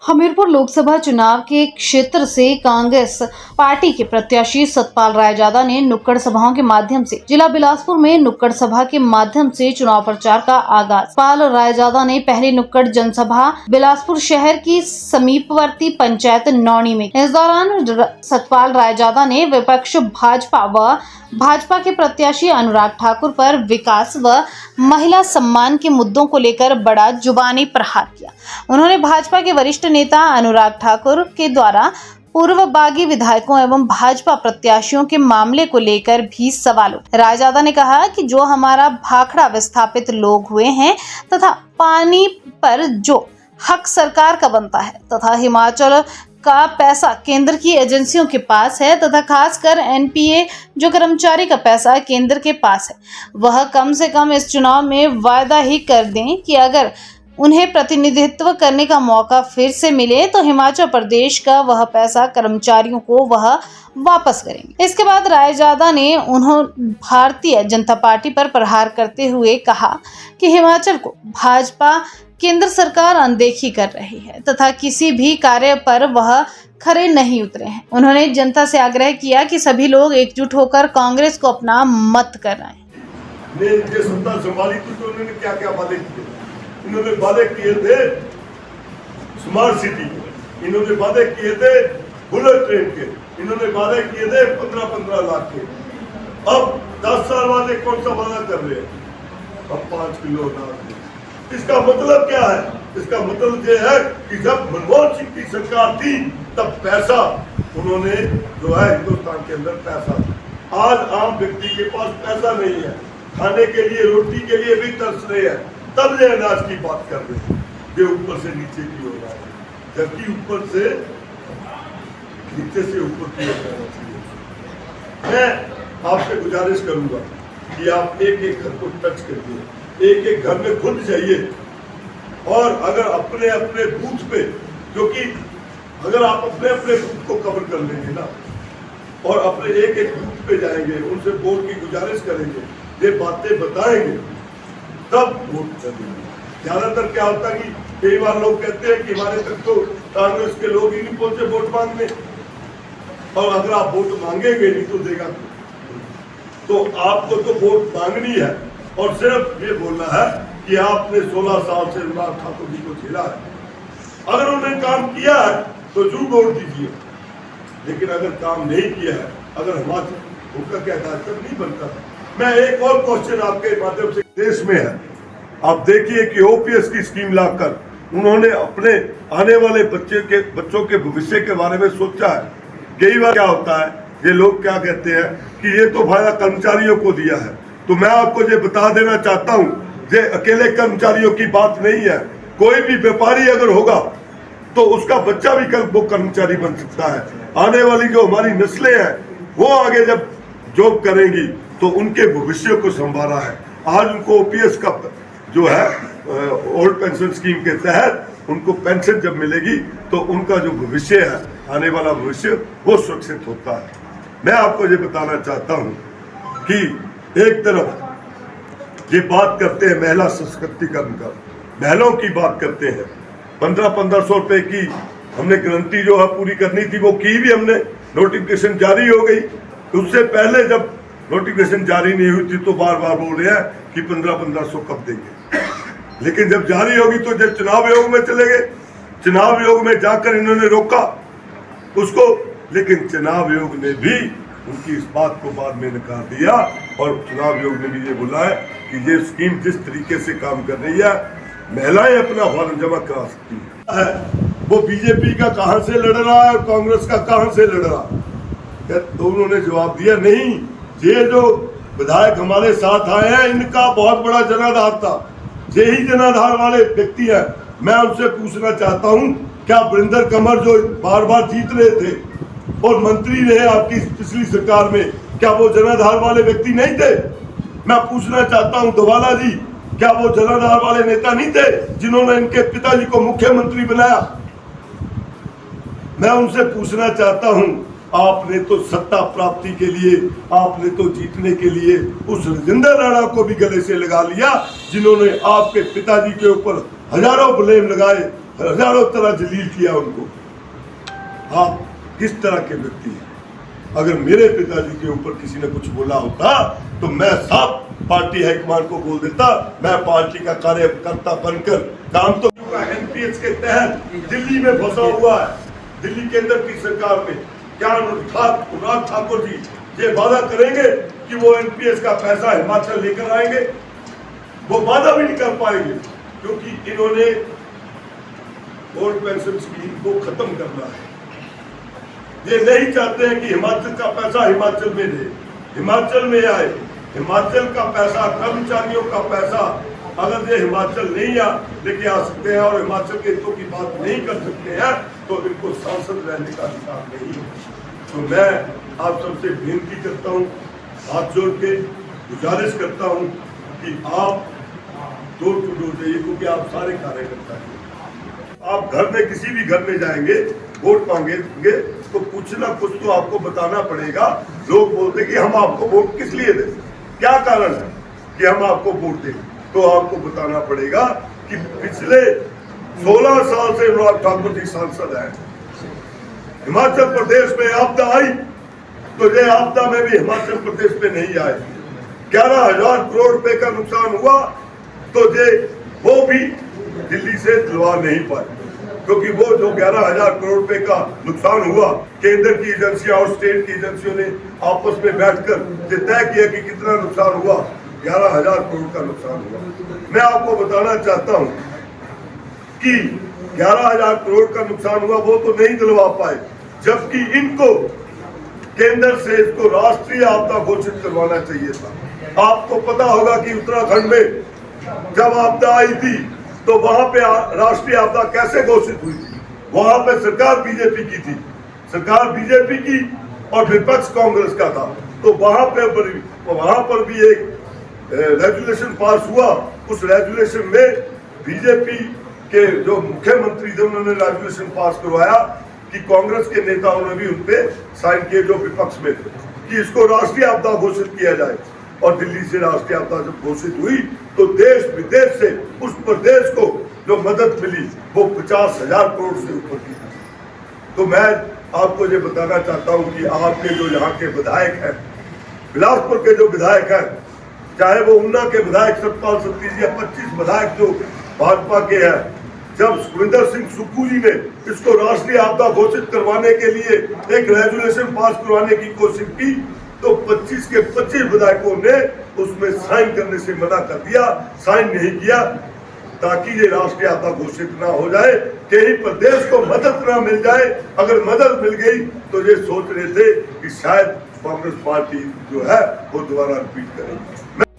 हमीरपुर लोकसभा चुनाव के क्षेत्र से कांग्रेस पार्टी के प्रत्याशी सतपाल रायजादा ने नुक्कड़ सभाओं के माध्यम से जिला बिलासपुर में नुक्कड़ सभा के माध्यम से चुनाव प्रचार का आगाज। सतपाल रायजादा ने पहली नुक्कड़ जनसभा बिलासपुर शहर की समीपवर्ती पंचायत नौनी में। इस दौरान सतपाल रायजादा ने विपक्ष भाजपा के प्रत्याशी अनुराग ठाकुर पर विकास व महिला सम्मान के मुद्दों को लेकर बड़ा जुबानी प्रहार किया। उन्होंने भाजपा के वरिष्ठ नेता अनुराग ठाकुर के द्वारा पूर्व बागी विधायकों एवं भाजपा प्रत्याशियों के मामले को लेकर भी सवाल उठाए। रायजादा ने कहा कि जो हमारा भाखड़ा विस्थापित लोग हुए हैं तथा पानी पर जो हक सरकार का बनता है तथा हिमाचल का पैसा केंद्र की एजेंसियों के पास है तथा खासकर एनपीए जो कर्मचारी का पैसा केंद्र के पास है, वह कम से कम इस चुनाव में वायदा ही कर दें कि अगर उन्हें प्रतिनिधित्व करने का मौका फिर से मिले तो हिमाचल प्रदेश का वह पैसा कर्मचारियों को वह वापस करेंगे। इसके बाद रायजादा ने भारतीय जनता पार्टी पर प्रहार करते हुए कहा कि हिमाचल को भाजपा केंद्र सरकार अनदेखी कर रही है तथा किसी भी कार्य पर वह खरे नहीं उतरे हैं। उन्होंने जनता से आग्रह किया कि सभी लोग एकजुट होकर कांग्रेस को अपना मत कराएं। सत्ता संभाली तो उन्होंने क्या क्या वादे किए। इन्होंने वादे किए थे स्मार्ट सिटी के, इन्होंने वादे किए थे बुलेट ट्रेन के, इन्होंने वादे किए थे 15-15 लाख के। अब 10 साल वादे कौन सा वादा कर रहे हैं? अब 5 किलो अनाज। इसका मतलब क्या है? इसका मतलब ये है कि जब मनमोहन सिंह की सरकार थी तब पैसा उन्होंने जो है हिंदुस्तान के अंदर पैसा। आज आम व्यक्ति के पास पैसा नहीं है, खाने के लिए रोटी के लिए भी तरस रहे हैं, तब ये अनाज की बात कर रहे हैं। ये ऊपर से नीचे की हो रहा है, जबकि ऊपर से नीचे से ऊपर की हो जाना चाहिए। मैं आपसे गुजारिश करूंगा कि आप एक एक घर को टच करिए, एक एक घर में खुद जाइए और अगर अपने अपने बूथ पे, क्योंकि अगर आप अपने अपने बूथ को कवर कर लेंगे ना और अपने एक एक बूथ पे जाएंगे, उनसे वोट की गुजारिश करेंगे, ये बातें बताएंगे, तब वोट करेंगे। ज्यादातर क्या होता है कि कई बार लोग कहते हैं कि हमारे तक तो कांग्रेस के लोग ही नहीं पहुंचे वोट मांगने, और अगर आप वोट मांगेंगे नहीं तो देगा तो आपको तो वोट मांगनी है और सिर्फ ये बोलना है कि आपने 16 साल से अनुराग ठाकुर जी को झेला है। अगर उन्होंने काम किया है तो जरूर वोट दीजिए, लेकिन अगर काम नहीं किया है, अगर हमारा उनका क्या दायित्व नहीं बनता। मैं एक और क्वेश्चन आपके माध्यम से, देश में है, आप देखिए कि ओपीएस की स्कीम लाकर उन्होंने अपने आने वाले बच्चों के भविष्य के बारे में सोचा है। कई बार क्या होता है, ये लोग क्या कहते हैं कि ये तो फायदा कर्मचारियों को दिया है, तो मैं आपको ये बता देना चाहता हूँ, ये अकेले कर्मचारियों की बात नहीं है। कोई भी व्यापारी अगर होगा तो उसका बच्चा भी वो कर्मचारी बन सकता है। आने वाली जो हमारी नस्लें हैं वो आगे जब जॉब करेंगी तो उनके भविष्य को संभाला है। आज उनको ओपीएस का जो है ओल्ड पेंशन स्कीम के तहत उनको पेंशन जब मिलेगी तो उनका जो भविष्य है, आने वाला भविष्य, वो सुरक्षित होता है। मैं आपको ये बताना चाहता हूँ कि एक तरफ ये बात करते हैं महिला सशक्तिकरण का, महिलाओं की बात करते हैं, 1500 रुपए की हमने गारंटी जो है पूरी करनी थी, वो की भी हमने, नोटिफिकेशन जारी हो गई। उससे पहले जब नोटिफिकेशन जारी नहीं हुई थी तो बार बार बोल रहे हैं कि 1500 कब देंगे, लेकिन जब जारी होगी तो जब चुनाव आयोग में चले गए, चुनाव आयोग में जाकर इन्होंने रोका उसको, लेकिन चुनाव आयोग ने भी उनकी इस बात को बाद में नकार दिया और चुनाव आयोग ने भी ये बोला है कि ये स्कीम जिस तरीके से काम कर रही है, महिलाएं अपना फॉर्म जमा करा सकती है। वो बीजेपी का कहां से लड़ रहा है और कांग्रेस का कहां से लड़ रहा है, दोनों ने जवाब दिया नहीं। ये जो विधायक हमारे साथ आए हैं इनका बहुत बड़ा जनाधार था, यही जनाधार वाले व्यक्ति हैं। मैं उनसे पूछना चाहता हूं, क्या वरिंदर कंवर जो बार बार जीत रहे थे और मंत्री रहे आपकी पिछली सरकार में, क्या वो जनाधार वाले व्यक्ति नहीं थे? मैं पूछना चाहता हूं धवाला जी, क्या वो जनाधार वाले नेता नहीं थे जिन्होंने इनके पिताजी को मुख्यमंत्री बनाया? मैं उनसे पूछना चाहता हूं, आपने तो सत्ता प्राप्ति के लिए, आपने तो जीतने के लिए उस राजेंद्र राणा को भी गले से लगा लिया जिन्होंने आपके पिताजी के ऊपर हजारों ब्लेम लगाए, हजारों तरह जलील किया उनको। आप किस तरह के व्यक्ति हैं? अगर मेरे पिताजी के ऊपर किसी ने कुछ बोला होता तो मैं सब पार्टी हाईकमान को बोल देता। मैं पार्टी का कार्यकर्ता बनकर काम तो एनपीएस के तहत दिल्ली में फंसा हुआ है। दिल्ली केंद्र की सरकार में क्या अनुराग ठाकुर जी ये वादा करेंगे कि वो एनपीएस का पैसा हिमाचल लेकर आएंगे? वो वादा भी नहीं कर पाएंगे, क्योंकि इन्होंने ओल्ड पेंशन स्कीम को खत्म करना है। ये नहीं चाहते हैं कि हिमाचल का पैसा हिमाचल में दे, हिमाचल में आए। हिमाचल का पैसा, कर्मचारियों का पैसा अगर ये हिमाचल नहीं लेके आ सकते हैं और हिमाचल के हितों की बात नहीं कर सकते हैं तो इनको सांसद रहने का अधिकार नहीं है। तो मैं आप सबसे विनती करता हूँ, हाथ जोड़ के गुजारिश करता हूँ कि आप डोर टू डोर जाइए, क्योंकि आप सारे कार्यकर्ता हैं। आप घर में किसी भी घर में जाएंगे, वोट मांगेंगे तो कुछ ना कुछ तो आपको बताना पड़ेगा। लोग बोलते कि हम आपको वोट किस लिए दें, क्या कारण है कि हम आपको वोट दें, तो आपको बताना पड़ेगा कि पिछले 16 साल से अनुराग ठाकुर जी सांसद हैं। हिमाचल प्रदेश में आपदा आई तो ये आपदा में भी हिमाचल प्रदेश में नहीं आए। 11,000 करोड़ रुपए का नुकसान हुआ तो ये वो भी दिल्ली से दिलवा नहीं पाए, क्योंकि वो जो 11,000 करोड़ रुपए का नुकसान हुआ, केंद्र की एजेंसियां और स्टेट की एजेंसियों ने आपस में बैठकर ये तय किया कि कितना नुकसान हुआ। 11,000 करोड़ का नुकसान हुआ। मैं आपको बताना चाहता हूं कि 11,000 करोड़ का नुकसान हुआ, वो तो नहीं दिलवा पाए, जबकि इनको केंद्र से इसको राष्ट्रीय आपदा घोषित करवाना चाहिए था। आपको पता होगा कि उत्तराखंड में जब आपदा आई थी तो वहां पे राष्ट्रीय आपदा कैसे घोषित हुई थी? वहां पे सरकार बीजेपी की थी, सरकार बीजेपी की और विपक्ष कांग्रेस का था। तो वहां पर भी एक रेजुलेशन पास हुआ। उस रेजुलेशन में बीजेपी के जो मुख्यमंत्री थे उन्होंने रेजुलेशन पास करवाया कि कांग्रेस के नेताओं ने भी उनपे साइन किए जो विपक्ष में थे, कि इसको राष्ट्रीय आपदा घोषित किया जाए। और दिल्ली से राष्ट्रीय आपदा जब घोषित हुई तो देश विदेश से उस प्रदेश को जो मदद मिली वो 50,000 करोड़ से ऊपर की। तो मैं आपको ये बताना चाहता हूं कि आपके जो यहाँ के विधायक हैं, बिलासपुर के जो विधायक हैं, चाहे वो ऊना के विधायक सतपाल सत्ती या 25 विधायक जो भाजपा के हैं, जब सुखविंदर सिंह सुक्खू जी ने इसको राष्ट्रीय आपदा घोषित करवाने के लिए एक रेजुलेशन पास करवाने की कोशिश की तो 25 के 25 विधायकों ने उसमें साइन करने से मना कर दिया, साइन नहीं किया, ताकि ये राष्ट्रीय आपदा घोषित ना हो जाए, कहीं प्रदेश को मदद ना मिल जाए। अगर मदद मिल गई तो ये सोच रहे थे कि शायद कांग्रेस पार्टी जो है वो दोबारा रिपीट करेगी।